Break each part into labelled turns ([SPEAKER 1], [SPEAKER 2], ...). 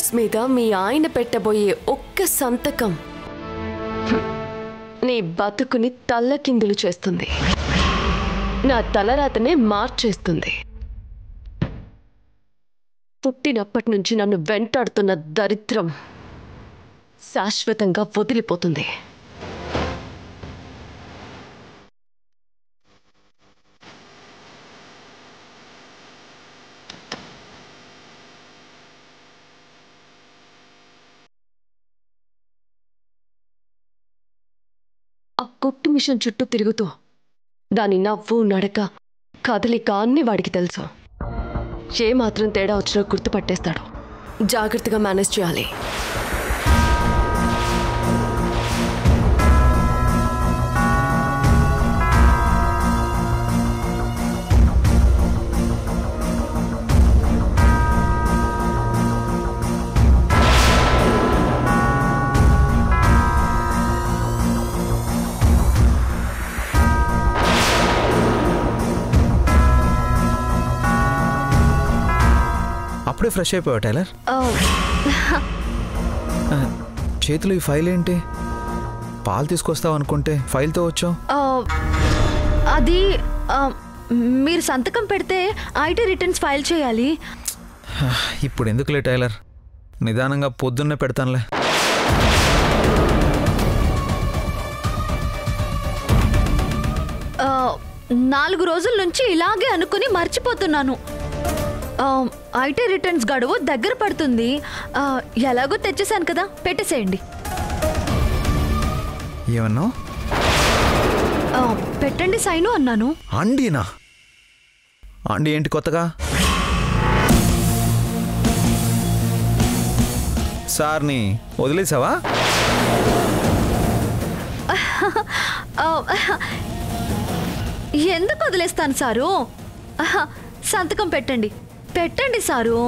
[SPEAKER 1] Papers మీద మీ ఆయన పెట్టబోయే ఒక్క సంతకం నీ బతుకుని తల్లకిందులు చేస్తుంది. నా తలరాతనే మార్చేస్తుంది. పుట్టినప్పటి నుంచి నన్ను వెంటాడుతున్న దరిద్రం శాశ్వతంగా వదిలిపోతుంది. ఆ కుట్టు మిషన్ చుట్టూ తిరుగుతూ దాని నవ్వు, నడక, కదలిక అన్ని వాడికి తెలుసు. ఏ మాత్రం తేడా వచ్చినా గుర్తుపట్టేస్తాడు. జాగ్రత్తగా మేనేజ్ చేయాలి.
[SPEAKER 2] అప్పుడే ఫ్రెష్ అయిపోయావు టైలర్? చేతులు ఈ ఫైల్ ఏంటి? పాలు తీసుకొస్తావు అనుకుంటే ఫైల్తో వచ్చావు.
[SPEAKER 3] అది మీరు సంతకం పెడితే ఐటీ రిటర్న్స్ ఫైల్ చేయాలి.
[SPEAKER 2] ఇప్పుడు ఎందుకులే టైలర్, నిదానంగా పొద్దున్నే పెడతానులే.
[SPEAKER 3] నాలుగు రోజుల నుంచి ఇలాగే అనుకుని మర్చిపోతున్నాను. ఐటీ రిటర్న్స్ గడువు దగ్గర పడుతుంది. ఎలాగో తెచ్చేసాను కదా, పెట్టేసేయండి.
[SPEAKER 2] ఏమన్నా?
[SPEAKER 3] పెట్టండి సైను అన్నాను.
[SPEAKER 2] అండీనా? అండి ఏంటి కొత్తగా? సార్ని వదిలేసావా?
[SPEAKER 3] ఎందుకు వదిలేస్తాను సారు? సంతకం పెట్టండి, పెట్టండి సారు.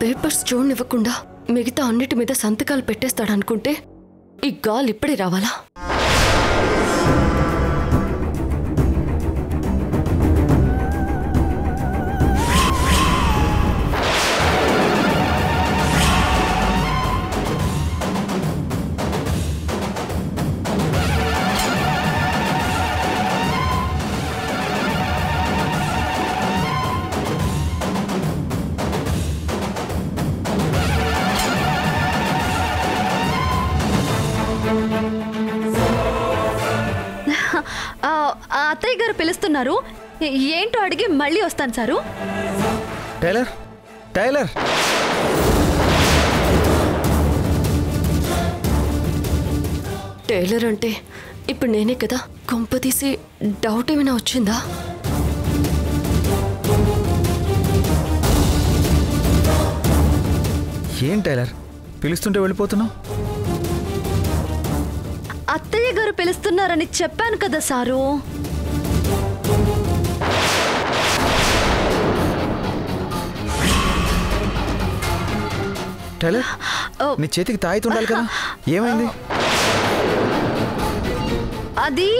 [SPEAKER 1] పేపర్స్ చూడనివ్వకుండా మిగతా అన్నిటి మీద సంతకాలు పెట్టేస్తాడనుకుంటే ఈ గాలి ఇప్పుడే రావాలా? అత్తయ్య గారు పిలుస్తున్నారు, ఏంటో అడిగి మళ్ళీ వస్తాను సారు.
[SPEAKER 2] టైలర్, టైలర్,
[SPEAKER 1] టైలర్ అంటే ఇప్పుడు నేనే కదా. కొంప తీసి డౌట్ ఏమైనా వచ్చిందా?
[SPEAKER 2] ఏం టైలర్ పిలుస్తుంటే వెళ్ళిపోతున్నావు?
[SPEAKER 3] అత్తయ్య గారు పిలుస్తున్నారని చెప్పాను కదా సారు.
[SPEAKER 2] టైలర్, నీ చేతికి తాయితీ ఉండాలి కదా, ఏమైంది?
[SPEAKER 3] అది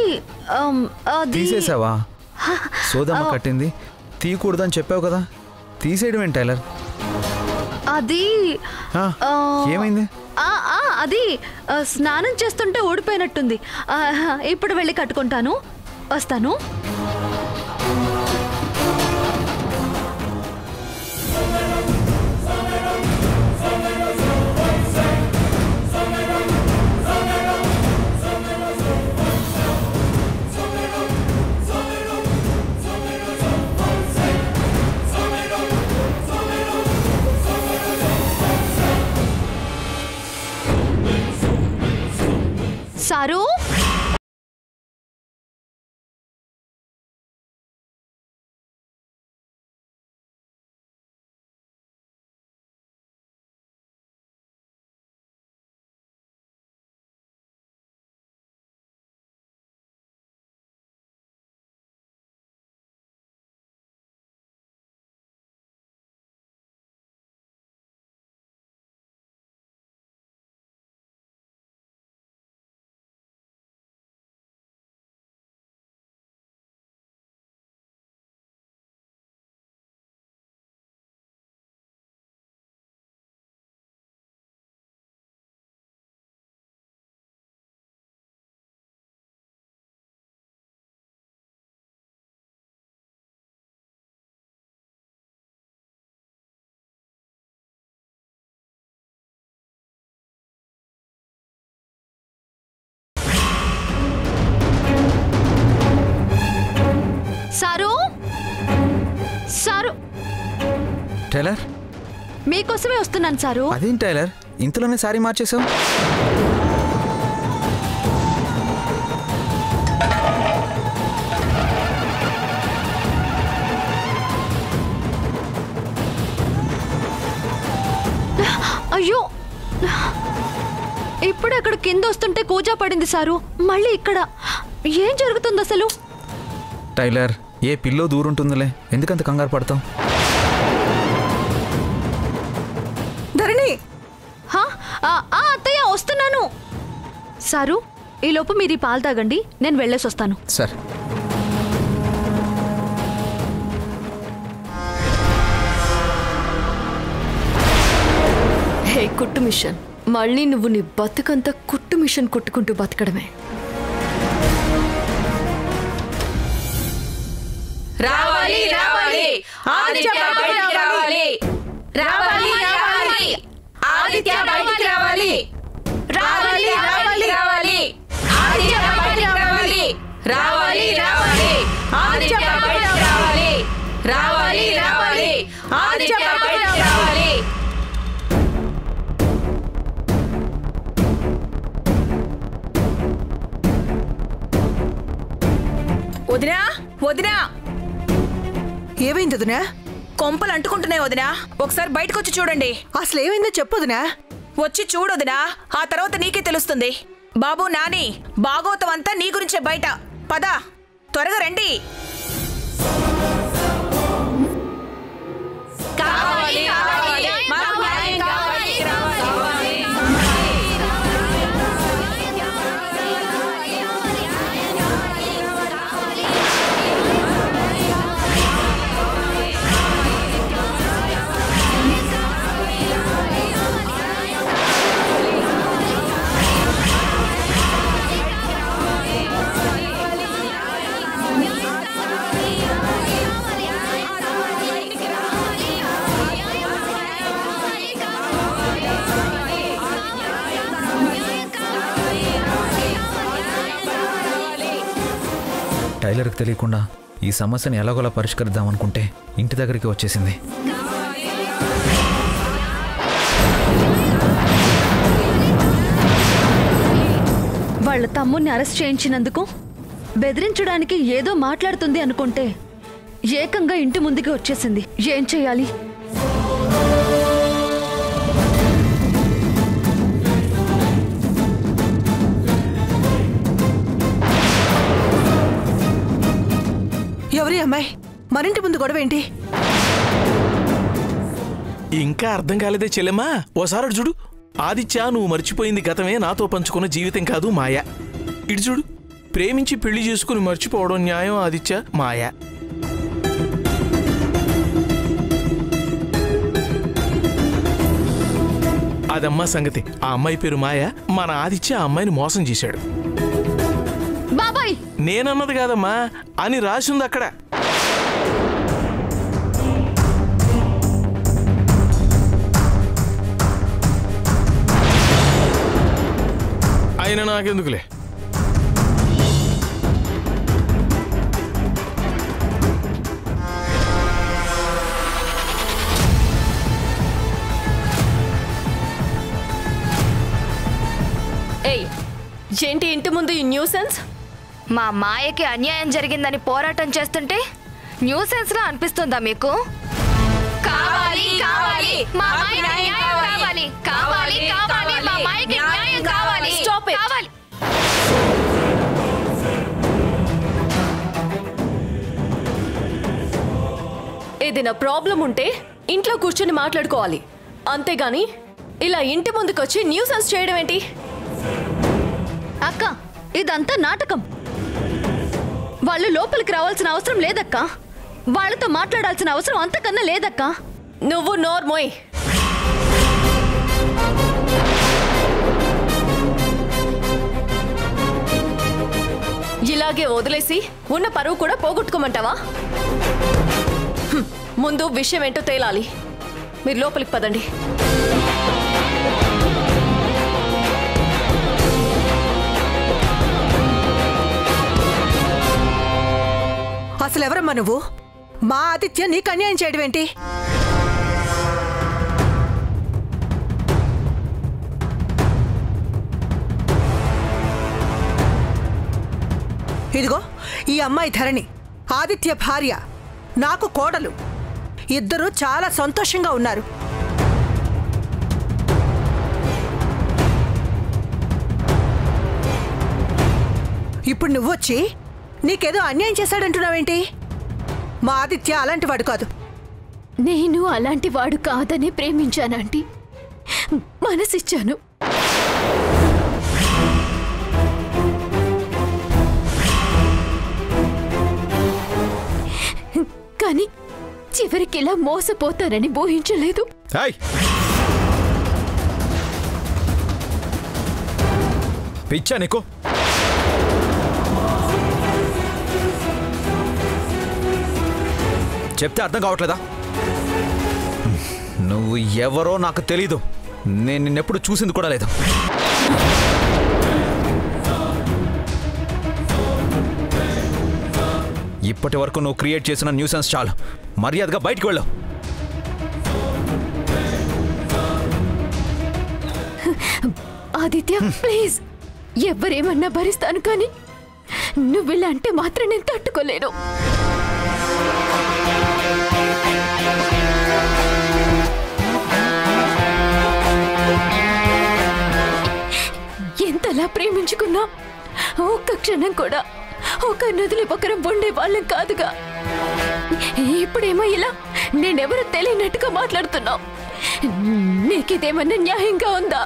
[SPEAKER 2] తీసేసావా? సోదమ్మ కట్టింది, తీయకూడదని చెప్పావు కదా, తీసేయడం ఏంటి టైలర్?
[SPEAKER 3] అది
[SPEAKER 2] ఏమైంది?
[SPEAKER 3] అది స్నానం చేస్తుంటే ఊడిపోయినట్టుంది. ఇప్పుడు వెళ్ళి కట్టుకుంటాను, వస్తాను. సారు సారు సారు
[SPEAKER 2] టైలర్,
[SPEAKER 3] మీకోసమే వస్తున్నాను సారు.
[SPEAKER 2] అదేం టైలర్, ఇంతలోనే సారీ మార్చేసావు?
[SPEAKER 3] అయ్యో, ఇప్పుడు అక్కడ కింద వస్తుంటే కూజా పడింది సారు. మళ్ళీ ఇక్కడ ఏం జరుగుతుంది అసలు?
[SPEAKER 2] టైలర్, ఏ పిల్లో దూరుంటుందిలే, ఎందుకంత కంగారు పడతావు?
[SPEAKER 4] ధరణి,
[SPEAKER 3] అత్తయ్య వస్తున్నాను. సారు, ఈలోపు మీరు ఈ పాలు తాగండి, నేను వెళ్ళేసి వస్తాను.
[SPEAKER 2] సరే.
[SPEAKER 1] హే కుట్టు మిషన్, మళ్ళీ నువ్వు నీ బతుకంతా కుట్టు మిషన్ కుట్టుకుంటూ బతకడమే.
[SPEAKER 4] రావాలి రావాలి, ఆదిత్య బయటికి రావాలి. రావాలి రావాలి, ఆదిత్య బయటికి రావాలి. రావాలి రావాలి రావాలి, ఆదిత్య బయటికి రావాలి. రావాలి రావాలి, ఆదిత్య బయటికి రావాలి. రావాలి రావాలి, ఆదిత్య బయటికి రావాలి. వదినా వదినా,
[SPEAKER 5] ఏమైంది వదినా?
[SPEAKER 4] కొంపలు అంటుకుంటున్నాయి వదినా. ఒకసారి బయటకు వచ్చి చూడండి.
[SPEAKER 5] అసలు ఏమైందో చెప్పొదినా.
[SPEAKER 4] వచ్చి చూడొదినా, ఆ తర్వాత నీకే తెలుస్తుంది. బాబు నాని, భాగవతం అంతా నీ గురించే బయట. పద, త్వరగా రండి. కావాలి కావాలి, మాకు న్యాయం కావాలి, కావాలి.
[SPEAKER 2] టైలర్కి తెలియకుండా ఈ సమస్యను ఎలాగోలా పరిష్కరిద్దామనుకుంటే ఇంటి దగ్గరికి వచ్చేసింది.
[SPEAKER 3] వాళ్ళ తమ్ముణ్ణి అరెస్ట్ చేయించినందుకు బెదిరించడానికి ఏదో మాట్లాడుతుంది అనుకుంటే ఏకంగా ఇంటి ముందుకి వచ్చేసింది. ఏం చెయ్యాలి?
[SPEAKER 5] ఎవరి అమ్మాయి? మరింటి ముందు గొడవ ఏంటి?
[SPEAKER 6] ఇంకా అర్థం కాలేదే చెల్లెమ్మా, ఓసారి చూడు. ఆదిత్య, నువ్వు మర్చిపోయింది గతమే, నాతో పంచుకున్న జీవితం కాదు మాయ. ఇటు చూడు, ప్రేమించి పెళ్లి చేసుకుని మర్చిపోవడం న్యాయం ఆదిత్య, మాయ. అదమ్మా సంగతి. ఆ అమ్మాయి పేరు మాయ. మన ఆదిత్య ఆ అమ్మాయిని మోసం చేశాడు.
[SPEAKER 3] బాబాయ్,
[SPEAKER 6] నేనన్నది కాదమ్మా, అని రాసింది అక్కడ. అయినా నాకెందుకులే.
[SPEAKER 4] ఏయ్,
[SPEAKER 1] ఏంటి ఇంటి ముందు ఈ న్యూసెన్స్?
[SPEAKER 3] మా మాయకి అన్యాయం జరిగిందని పోరాటం చేస్తుంటే న్యూసెన్స్ లా అనిపిస్తుందా మీకు? కావాలి కావాలి మా మాయకి న్యాయం కావాలి, కావాలి కావాలి మా మాయకి న్యాయం కావాలి.
[SPEAKER 1] Stop it.
[SPEAKER 3] కావాలి.
[SPEAKER 1] ఏదైనా ప్రాబ్లం ఉంటే ఇంట్లో కూర్చొని మాట్లాడుకోవాలి, అంతేగాని ఇలా ఇంటి ముందుకొచ్చి న్యూసెన్స్ చేయడం ఏంటి?
[SPEAKER 3] అక్క, ఇదంతా నాటకం. వాళ్ళు లోపలికి రావాల్సిన అవసరం లేదక్క. వాళ్ళతో మాట్లాడాల్సిన అవసరం అంతకన్నా లేదక్క.
[SPEAKER 1] నువ్వు నోర్మోయ్. ఇలాగే వదిలేసి ఉన్న పరువు కూడా పోగొట్టుకోమంటావా? ముందు విషయం ఏంటో తేలాలి. మీరు లోపలికి పదండి.
[SPEAKER 5] అసలు ఎవరమ్మా నువ్వు? మా ఆదిత్య నీకు అన్యాయం చేయడం ఏంటి? ఇదిగో ఈ అమ్మాయి ధరణి, ఆదిత్య భార్య, నాకు కోడలు. ఇద్దరూ చాలా సంతోషంగా ఉన్నారు. ఇప్పుడు నువ్వొచ్చి నీకేదో అన్యాయం చేశాడంటున్నావేంటి? మా ఆదిత్య అలాంటి వాడు కాదు.
[SPEAKER 3] నేను అలాంటి వాడు కాదని ప్రేమించానంటీ. మనసిచ్చాను. కానీ చివరికి ఇలా మోసపోతానని ఊహించలేదు.
[SPEAKER 2] పిచ్చా నీకు? చెప్తే అర్థం కావట్లేదా? నువ్వు ఎవరో నాకు తెలీదు. నేను నిన్నెప్పుడు చూసింది కూడా లేదు. ఇప్పటి వరకు నువ్వు క్రియేట్ చేసిన న్యూసెన్స్ చాలు. మర్యాదగా బయటికి వెళ్ళు.
[SPEAKER 3] ఆదిత్య ప్లీజ్, ఎవరేమన్నా భరిస్తాను, కానీ నువ్వు ఇలా అంటే మాత్రం నేను తట్టుకోలేను. ఎంతలా ప్రేమించుకున్నా ఒక్క క్షణం కూడా ఒక నదిలి ఒకరం ఉండే వాళ్ళం కాదుగా. ఇప్పుడేమో ఇలా నేనెవరో తెలియనట్టుగా మాట్లాడుతున్నావు. నీకిదేమన్నా న్యాయంగా ఉందా?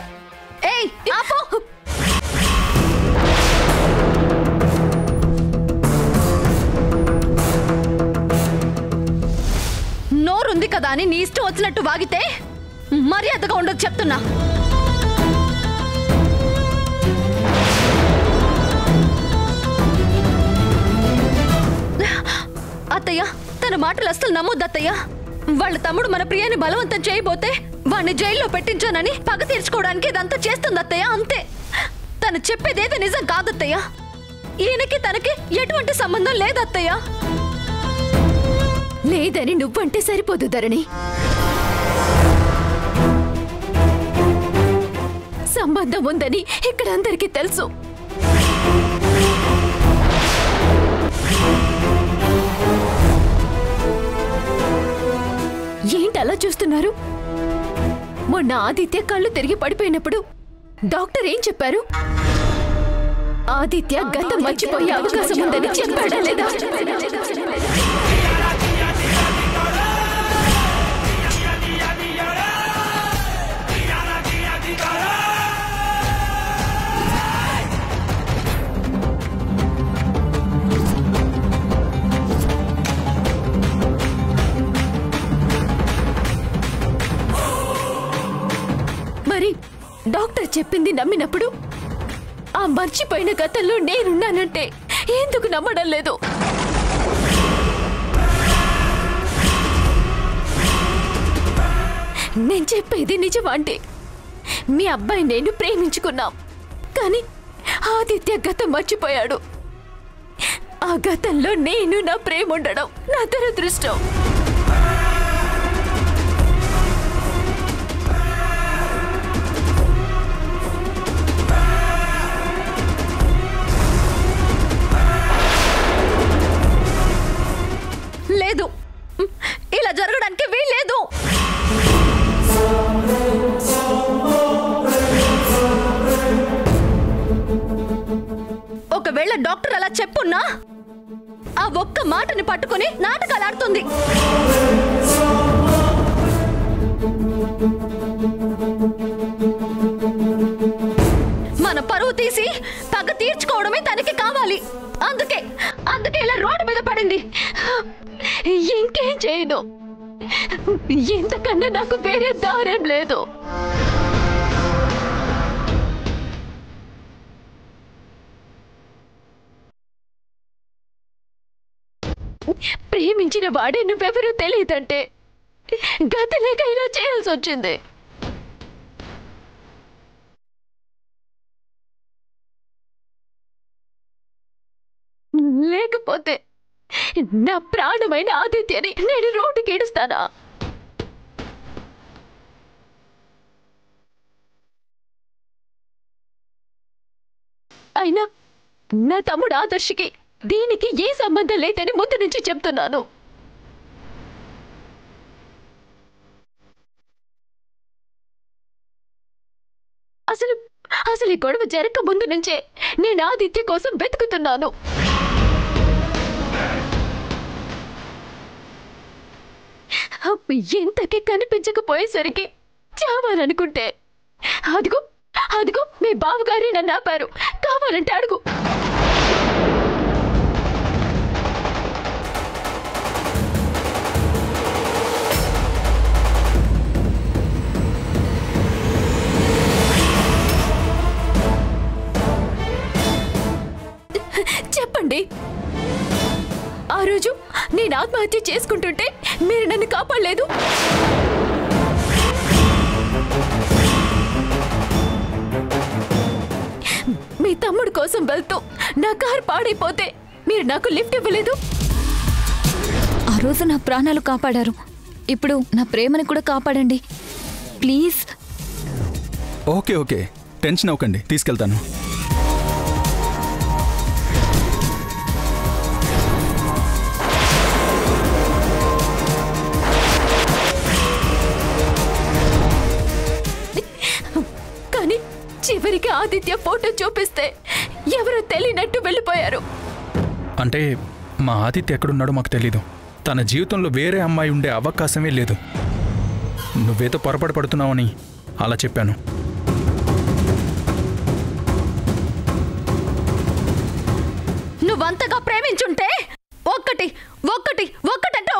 [SPEAKER 3] ఏయ్ ఆపో! నోరుంది కదా అని నీ ఇష్టం వచ్చినట్టు వాగితే మర్యాదగా ఉండదు చెప్తున్నా. అత్తయ్య, తన మాటలు అస్సలు నమ్మొద్దు అత్తయ్య. వాళ్ళ తమ్ముడు మన ప్రియాని బలవంతం చేయబోతే వాడిని జైల్లో పెట్టించానని పగ తీర్చుకోవడానికి ఇదంతా చేస్తుంది అత్తయ్య, అంతే. తను చెప్పేదేదో నిజం కాదత్తయ్య. ఈయనకి తనకి ఎటువంటి సంబంధం లేదత్తయ్య. లేదని నువ్వంటే సరిపోదు ధరణి. సంబంధం ఉందని ఇక్కడ అందరికీ తెలుసు. ఏంటి అలా చూస్తున్నారు? మొన్న ఆదిత్య కళ్ళు తిరిగి పడిపోయినప్పుడు డాక్టర్ ఏం చెప్పారు? ఆదిత్య గతం మర్చిపోయే అవకాశం ఉందని చెప్పాడా లేదా? మరి డాక్టర్ చెప్పింది నమ్మినప్పుడు ఆ మర్చిపోయిన గతంలో నేనున్నానంటే ఎందుకు నమ్మడం లేదు? నేను చెప్పేది నిజమంటే మీ అబ్బాయి నేను ప్రేమించుకున్నాం, కానీ ఆదిత్య గతం మర్చిపోయాడు. ఆ గతంలో నేను నా ప్రేమ ఉండడం నా దురదృష్టం. లేదు, ఇలా జరగడానికి వీల్లేదు. ఒకవేళ డాక్టర్ అలా చెప్పున్నా ఆ ఒక్క మాటని పట్టుకుని నాటకాలు ఆడుతుంది. మన పరువు తీసి పగ తీర్చుకోవడమే తనకి కావాలి. అందుకే ఇలా రోడ్డు మీద పడింది. ఇంకేం చేయను, ఇంతకన్నా నాకు వేరే దారేం లేదు. ప్రేమించిన వాడే నువ్వెవరూ తెలియదంటే గతలేకైనా చేయాల్సి వచ్చింది. లేకపోతే నా ప్రాణమైన ఆదిత్యని నేను రోడ్డుకి ఏడుస్తానా? అయినా నా తమ్ముడు ఆదర్శకి దీనికి ఏ సంబంధం లేదని ముందు నుంచి చెప్తున్నాను. అసలు ఈ గొడవ జరగక ముందు నుంచే నేను ఆదిత్య కోసం వెతుకుతున్నాను. ఎంతకి కనిపించకపోయేసరికి చావాలనుకుంటే అదిగో మీ బావగారి నన్ను ఆపారు. కావాలంటే అడుగు. చెప్పండి, ఆ రోజు నేను ఆత్మహత్య చేసుకుంటుంటే మీరు నన్ను కాపాడలేదు. మీ తమ్ముడు కోసం వెళ్తూ నా కారు పాడైపోతే మీరు నాకు లిఫ్ట్ ఇవ్వలేదు.
[SPEAKER 7] ఆ రోజు నా ప్రాణాలు కాపాడారు, ఇప్పుడు నా ప్రేమని కూడా కాపాడండి ప్లీజ్.
[SPEAKER 8] ఓకే టెన్షన్ అవ్వకండి, తీసుకెళ్తాను.
[SPEAKER 3] చివరికి ఆదిత్య ఫోటో చూపిస్తే ఎవరో తెలియనట్టు వెళ్ళిపోయారు.
[SPEAKER 8] అంటే మా ఆదిత్య ఎక్కడున్నాడో మాకు తెలీదు. తన జీవితంలో వేరే అమ్మాయి ఉండే అవకాశమే లేదు. నువ్వేదో పొరపాటు పడుతున్నావని అలా చెప్పాను.
[SPEAKER 3] నువ్వంతగా ప్రేమించుంటే ఒక్కటంటే